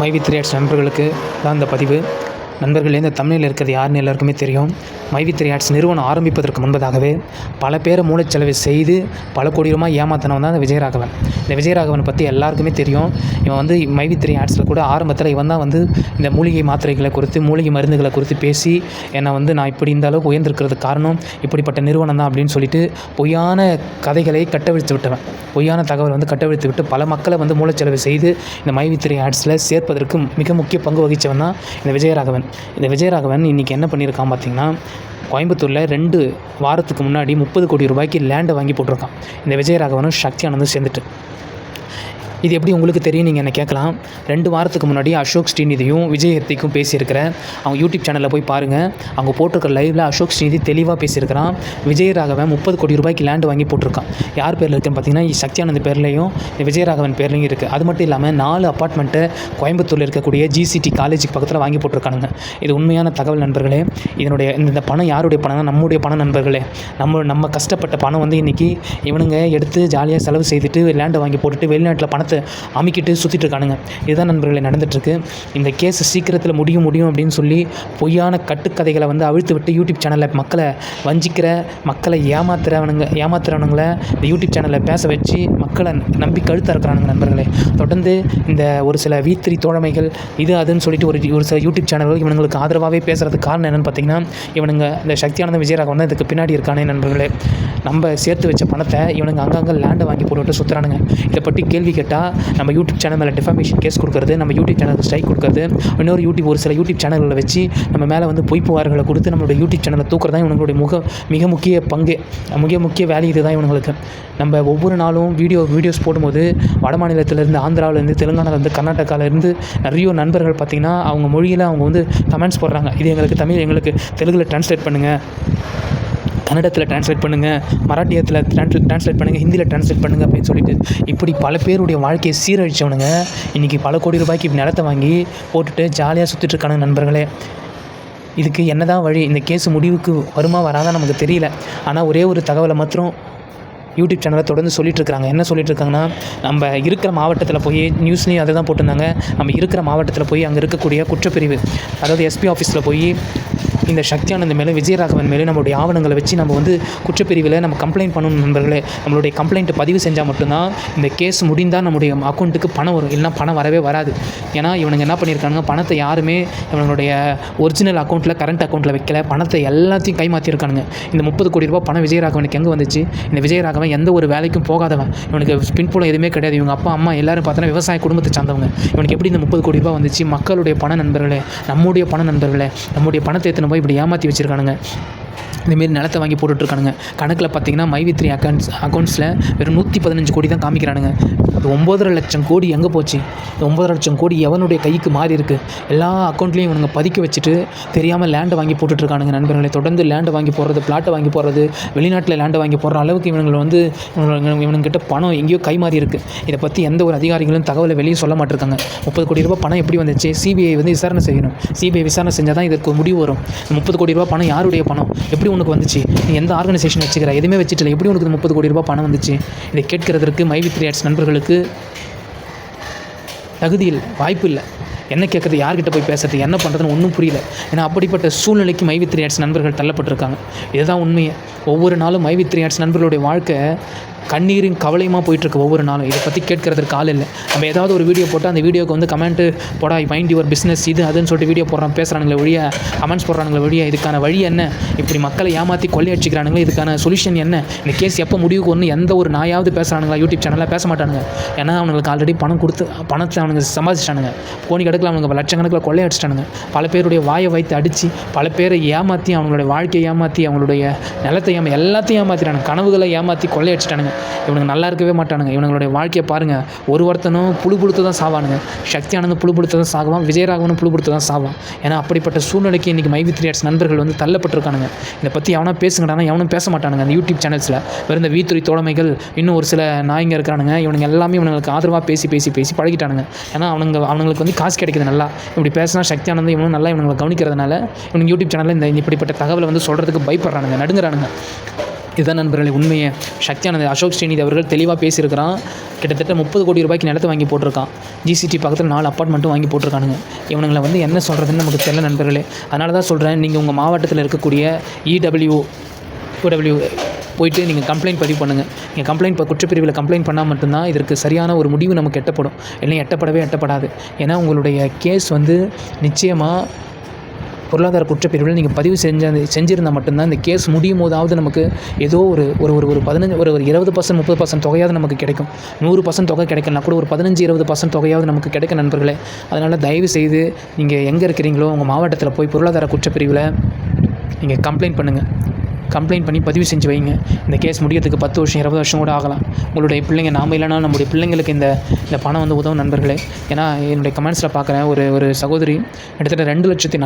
My with ரியாட்ஸ் நண்பர்களுக்கு தான் இந்த பதிவு. நண்பர்களே, இந்த தமிழில் இருக்கிறது யாருன்னு எல்லாருக்குமே தெரியும். மை வித் ரியாட்ஸ் நிறுவனம் ஆரம்பிப்பதற்கு முன்பதாகவே பல பேரை மூளைச்சலவை செய்து பல கோடி ரூபாய் ஏமாத்தினவன் தான் இந்த விஜயராகவன். இந்த விஜயராகவனை பற்றி எல்லாருக்குமே தெரியும். இவன் வந்து மை வித் ரியாட்ஸில் கூட ஆரம்பத்தில் இவன் தான் வந்து இந்த மூலிகை மாத்திரைகளை குறித்து, மூலிகை மருந்துகளை குறித்து பேசி என்னை வந்து நான் இப்படி இந்த அளவுக்கு உயர்ந்திருக்கிறதுக்கு காரணம் இப்படிப்பட்ட நிறுவனம் தான் அப்படின்னு சொல்லிட்டு பொய்யான கதைகளை கட்டவிழ்த்து விட்டவன். பொய்யான தகவல் வந்து கட்டவிழ்த்து விட்டு பல மக்களை வந்து மூளைச்சலவை செய்து இந்த மை வித் ரியாட்ஸில் சேர்ப்பதற்கு மிக முக்கிய பங்கு வகித்தவன் தான் இந்த விஜயராகவன். இந்த விஜயராகவன் இன்றைக்கி என்ன பண்ணியிருக்கான் பார்த்திங்கன்னா, கோயம்புத்தூரில் 2 வாரத்துக்கு முன்னாடி 30 கோடி ரூபாய்க்கு லேண்டை வாங்கி போட்டிருக்கான். இந்த விஜயராகவனும் சக்தி ஆனந்தும் சேர்ந்துட்டு. இது எப்படி உங்களுக்கு தெரியும் நீங்கள் என்ன கேட்கலாம். 2 வாரத்துக்கு முன்னாடி அசோக் ஸ்ரீநிதியும் விஜயத்தைக்கும் பேசியிருக்கிறேன். அவங்க யூடியூப் சேனலில் போய் பாருங்கள். அவங்க போட்டிருக்கிற லைவில் அசோக் ஸ்ரீநிதி தெளிவாக பேசியிருக்கிறான். விஜயராகவன் 30 கோடி ரூபாய்க்கு லேண்டு வாங்கி போட்டிருக்கான். யார் பேரில் இருக்குன்னு பார்த்தீங்கன்னா, சக்தி ஆனந்த் பேர்லேயும் விஜயராகவன் பேர்லையும் இருக்குது. அது மட்டும் இல்லாமல் 4 அப்பார்ட்மெண்ட்டை கோயம்புத்தூரில் இருக்கக்கூடிய GCT காலேஜுக்கு பக்கத்தில் வாங்கி போட்டிருக்கானுங்க. இது உண்மையான தகவல் நண்பர்களே. இதனுடைய இந்த பணம் யாருடைய பணம்? நம்முடைய பணம் நண்பர்களே. நம்ம கஷ்டப்பட்ட பணம் வந்து இன்றைக்கி இவனுங்க எடுத்து ஜாலியாக செலவு செய்துட்டு லேண்டை வாங்கி போட்டுட்டு வெளிநாட்டில் பணத்தை அமைக்கிட்டு சுற்றிட்டு இருக்கானுங்க. இதுதான் நண்பர்களே நடந்துகிட்ருக்கு. இந்த கேஸ் சீக்கிரத்தில் முடியும் அப்படின்னு சொல்லி பொய்யான கட்டுக்கதைகளை வந்து அவிழ்த்து விட்டு யூடியூப் சேனலில் மக்களை வஞ்சிக்கிற, மக்களை ஏமாத்துறவனுங்களை இந்த யூடியூப் சேனலில் பேச வச்சு மக்களை நம்பி கழுத்த இருக்கிறானுங்க நண்பர்களே. தொடர்ந்து இந்த ஒரு சில V3 தோழமைகள் இது அதுன்னு சொல்லிட்டு ஒரு சில யூடியூப் சேனல்கள் இவனுங்களுக்கு ஆதரவாகவே பேசுகிறதுக்கு காரணம் என்னென்னு பார்த்தீங்கன்னா, இவனுங்க இந்த சக்தி ஆனந்த் விஜயராகவன் தான் இதுக்கு பின்னாடி இருக்கானே நண்பர்களே. நம்ம சேர்த்து வச்ச பணத்தை இவனுங்க அங்கங்கே லேண்டை வாங்கி போட்டுவிட்டு சுற்றுறானுங்க. இதை பற்றி கேள்வி கேட்டால் நம்ம யூடியூப் சேனல் மேலே டிஃபமேஷன் கேஸ் கொடுக்குறது, நம்ம யூடியூப் சேனலுக்கு ஸ்ட்ரைக் கொடுக்குறது, ஒரு சில யூடியூப் சேனல்களை வச்சு நம்ம மேலே வந்து பொய் புகார்களை கொடுத்து நம்மளுடைய யூடியூப் சேனலை தூக்குறது தான் இவங்களுடைய மிக முக்கிய பங்கு, முக்கிய வேலை இது தான் இவங்களுக்கு. நம்ம ஒவ்வொரு நாளும் வீடியோஸ் போடும்போது வட மாநிலத்திலேருந்து, ஆந்திராவிலேருந்து, தெலுங்கானாலேருந்து, கர்நாடகாவிலேருந்து நிறைய நண்பர்கள் பார்த்திங்கன்னா அவங்க மொழியில் அவங்க வந்து கமெண்ட்ஸ் போடுறாங்க. இது எங்களுக்கு தமிழ், எங்களுக்கு தெலுங்கில் ட்ரான்ஸ்லேட் பண்ணுங்கள், கன்னடத்தில் ட்ரான்ஸ்லேட் பண்ணுங்கள், மராட்டியத்தில் ட்ரான்ஸ்லேட் பண்ணுங்கள், ஹிந்தியில் ட்ரான்ஸ்லேட் பண்ணுங்கள் அப்படின்னு சொல்லிட்டு இப்படி பல பேருடைய வாழ்க்கையை சீரழிச்சவனுங்க இன்றைக்கி பல கோடி ரூபாய்க்கு நிலத்தை வாங்கி போட்டுட்டு ஜாலியாக சுற்றிட்டு இருக்கானுங்க நண்பர்களே. இதுக்கு என்ன தான் வழி? இந்த கேஸ் முடிவுக்கு வருமா வராதான் நமக்கு தெரியல. ஆனால் ஒரே ஒரு தகவலை மாத்திரம் யூடியூப் சேனலில் தொடர்ந்து சொல்லிட்டுருக்காங்க. என்ன சொல்லிட்டுருக்காங்கன்னா, நம்ம இருக்கிற மாவட்டத்தில் போய் நியூஸ்லேயும் அதை தான் போட்டிருந்தாங்க. நம்ம இருக்கிற மாவட்டத்தில் போய் அங்கே இருக்கக்கூடிய குற்றப்பிரிவு, அதாவது SP ஆஃபீஸில் போய் இந்த சக்தி ஆனந்த் மேலே, விஜயராகவன் மேலே நம்மளுடைய ஆவணங்களை வச்சு நம்ம வந்து குற்றப்பிரிவில் நம்ம கம்ப்ளைண்ட் பண்ணணும் நண்பர்களே. நம்மளுடைய கம்ப்ளைண்ட்டை பதிவு செஞ்சால் மட்டும்தான் இந்த கேஸ் முடிந்தால் நம்முடைய அக்கௌண்ட்டுக்கு பணம் வரும். இல்லைனா பணம் வரவே வராது. ஏன்னா இவனுங்க என்ன பண்ணியிருக்காங்க, பணத்தை யாருமே இவனுடைய ஒரிஜினல் அக்கௌண்ட்டில், கரண்ட் அக்கௌண்ட்டில் வைக்கல. பணத்தை எல்லாத்தையும் கைமாற்றிருக்கானுங்க. இந்த 30 கோடி ரூபாய் பணம் விஜயராகவனுக்கு எங்கே வந்துச்சு? இந்த விஜயராகவன் எந்த ஒரு வேலைக்கும் போகாதவன், இவனுக்கு பின்புலம் எதுவுமே கிடையாது. இவங்க அப்பா அம்மா எல்லாரும் பார்த்தோன்னா விவசாய குடும்பத்தை சார்ந்தவங்க. இவனுக்கு எப்படி இந்த 30 கோடி ரூபாய் வந்துச்சு? மக்களுடைய பணம் நண்பர்களே, நம்முடைய பணம் நண்பர்களே. நம்முடைய பணத்தை எத்தனை போய் இப்படி ஏமாற்றி வச்சுருக்கானுங்க. இந்தமாரி நிலத்தை வாங்கி போட்டுட்ருக்கானுங்க. கணக்கில் பார்த்திங்கன்னா மை வித் அக்கௌண்ட்ஸில் வெறும் 115 கோடி தான் காமிக்கிறானுங்க. இந்த 9.5 லட்சம் கோடி எங்கே போச்சு? இந்த 9.5 லட்சம் கோடி எவனுடைய கைக்கு மாறி இருக்குது? எல்லா அக்கௌண்ட்லேயும் இவனுங்க பதுக்கி வச்சுட்டு தெரியாமல் லேண்டை வாங்கி போட்டுட்ருக்கானுங்க நண்பர்களை. தொடர்ந்து லேண்டை வாங்கி போடுறது, பிளாட்டை வாங்கி போடுறது, வெளிநாட்டில் லேண்டை வாங்கி போடுற அளவுக்கு இவனுங்கிட்ட பணம் எங்கேயோ கை மாறி இருக்குது. இதை பற்றி எந்த ஒரு அதிகாரிகளும் தகவலை வெளியே சொல்ல மாட்டிருக்காங்க. 30 கோடி ரூபாய் பணம் எப்படி வந்துச்சு? CBI வந்து விசாரணை செய்யணும். CBI விசாரணை செஞ்சால் தான் இதற்கு முடிவு வரும். 30 கோடி ரூபாய் பணம் யாருடைய பணம்? எப்படி உனக்கு வந்துச்சு? நீ எந்த ஆர்கனைசேஷன் வச்சுக்கிற? எதுவுமே வச்சுட்டு எப்படி உனக்கு 30 கோடி ரூபாய் பணம் வந்துச்சு? இதை கேட்கறதுக்கு மை வித் ரியாட்ஸ் நண்பர்களுக்கு தகுதி இல்லை, வாய்ப்பு இல்லை. என்ன கேட்குறது, யார்கிட்ட போய் பேசுறது, என்ன பண்ணுறதுன்னு ஒன்றும் புரியல. ஏன்னா அப்படிப்பட்ட சூழ்நிலைக்கு மை வித் ரியாட்ஸ் நண்பர்கள் தள்ளப்பட்டிருக்காங்க. இதுதான் உண்மையை. ஒவ்வொரு நாளும் மை வித் ரியாட்ஸ் நண்பர்களுடைய வாழ்க்கை கண்ணீரின் கவலையுமாக போயிட்டுருக்கு ஒவ்வொரு நாளும். இதை பற்றி கேட்கறதுக்கு ஆள் இல்லை. நம்ம ஏதாவது ஒரு வீடியோ போட்டால் அந்த வீடியோக்கு வந்து கமெண்ட்டு போடா, மைண்ட் யுவர் பிஸ்னஸ் இது அதுன்னு சொல்லிட்டு வீடியோ போடுறான், பேசுகிறானுங்களே வழியா, கமெண்ட்ஸ் போடுறானுங்களே வழியா. இதுக்கான வழி என்ன? இப்படி மக்களை ஏமாற்றி கொள்ளையடிச்சிக்கிறானுங்களே, இதுக்கான சொல்யூஷன் என்ன? இந்த கேஸ் எப்போ முடிவுக்கு ஒன்று எந்த ஒரு நாயாவது பேசுகிறானுங்களா? யூடியூப் சேனலில் பேச மாட்டானுங்க. ஏன்னா அவனுங்களுக்கு ஆல்ரெடி பணத்தை அவனுங்க சம்பாதிச்சிட்டானுங்க. கோடி கணக்கில் அவனுங்க லட்சக்கணக்கில் கொள்ளையடிச்சிட்டானுங்க. பல பேருடைய வாயை வைத்து அடித்து, பல பேரை ஏமாற்றி, அவங்களுடைய வாழ்க்கையை ஏமாற்றி, அவங்களுடைய நிலத்தை எல்லாத்தையும் ஏமாற்றிட்டானுங்க. கனவுகளை ஏமாற்றி கொள்ளையடிச்சிட்டானுங்க. இவனுங்க நல்லா இருக்கவே மாட்டானுங்க. இவங்களுடைய வாழ்க்கையை பாருங்கள். ஒருத்தனும் புழு புழுத்து தான் சாவானுங்க. சக்தி ஆனந்த் புழு புழுத்து தான் சாகுவான், விஜயராகவனும் புழு புழுத்து தான் சாவான். ஏன்னா அப்படிப்பட்ட சூழ்நிலைக்கு இன்றைக்கி மை வித் ரியாட்ஸ் நண்பர்கள் வந்து தள்ளப்பட்டிருக்கானுங்க. இதை பற்றி எவனா பேசுங்கடானா எவனும் பேச மாட்டானுங்க. அந்த யூடியூப் சேனல்ஸில் வெறும் இந்த V3 தோழமைகள், இன்னும் ஒரு சில நாய்ங்க இருக்கிறானுங்க. இவனுங்க எல்லாமே இவனுங்களுக்கு ஆதரவாக பேசி பழகிட்டானுங்க. ஏன்னா அவனுங்களுக்கு வந்து காசு கிடைக்குது நல்லா. இப்படி பேசினா சக்தி ஆனந்த் இவனும் நல்லா இவங்களை கவனிக்கிறதுனால இவனுக்கு யூடியூப் சேனலில் இப்படிப்பட்ட தகவலை வந்து சொல்கிறதுக்கு பயப்படுறானுங்க, நடுங்குறானுங்க. இதுதான் நண்பர்களே உண்மையை. சக்தியானந்த் அசோக் ஸ்ரீநிதி அவர்கள் தெளிவாக பேசியிருக்கிறான். கிட்டத்தட்ட 30 கோடி ரூபாய்க்கு நிலத்தை வாங்கி போட்டிருக்கான். ஜிசிடி பக்கத்தில் 4 அப்பார்ட்மெண்ட்டும் வாங்கி போட்டிருக்கானுங்க. இவனுங்களை வந்து என்ன சொல்கிறதுன்னு நமக்கு தெரியல நண்பர்களே. அதனால தான் சொல்கிறேன், நீங்கள் உங்கள் மாவட்டத்தில் இருக்கக்கூடிய OW போயிட்டு நீங்கள் கம்ப்ளைண்ட் பதிவு பண்ணுங்கள். நீங்கள் குற்றப்பிரிவில் கம்ப்ளைண்ட் பண்ணால் மட்டும்தான் இதற்கு சரியான ஒரு முடிவு நமக்கு எட்டப்படும். இல்லை எட்டப்படாது. ஏன்னா உங்களுடைய கேஸ் வந்து நிச்சயமாக பொருளாதார குற்றப்பிரிவில் நீங்கள் பதிவு செஞ்சிருந்தால் மட்டும்தான் இந்த கேஸ் முடியும் போதாவது நமக்கு ஏதோ ஒரு 15 ஒரு 20% 30% தொகையாவது நமக்கு கிடைக்கும். 100% தொகை கிடைக்கலனா கூட ஒரு 15-20% தொகையாவது நமக்கு கிடைக்கும் நண்பர்களே. அதனால் தயவு செய்து நீங்கள் எங்கே இருக்கிறீங்களோ உங்கள் மாவட்டத்தில் போய் பொருளாதார குற்றப்பிரிவில் நீங்கள் கம்ப்ளைண்ட் பண்ணுங்கள். கம்ப்ளைண்ட் பண்ணி பதிவு செஞ்சு வைங்க. இந்த கேஸ் முடியறதுக்கு 10 வருஷம் 20 வருஷம் கூட ஆகலாம். உங்களுடைய பிள்ளைங்க நாம் இல்லைனா நம்முடைய பிள்ளைங்களுக்கு இந்த பணம் வந்து உதவும் நண்பர்களே. ஏன்னா என்னுடைய கமெண்ட்ஸில் பார்க்குறேன், ஒரு சகோதரி கிட்டத்தட்ட 2,40,000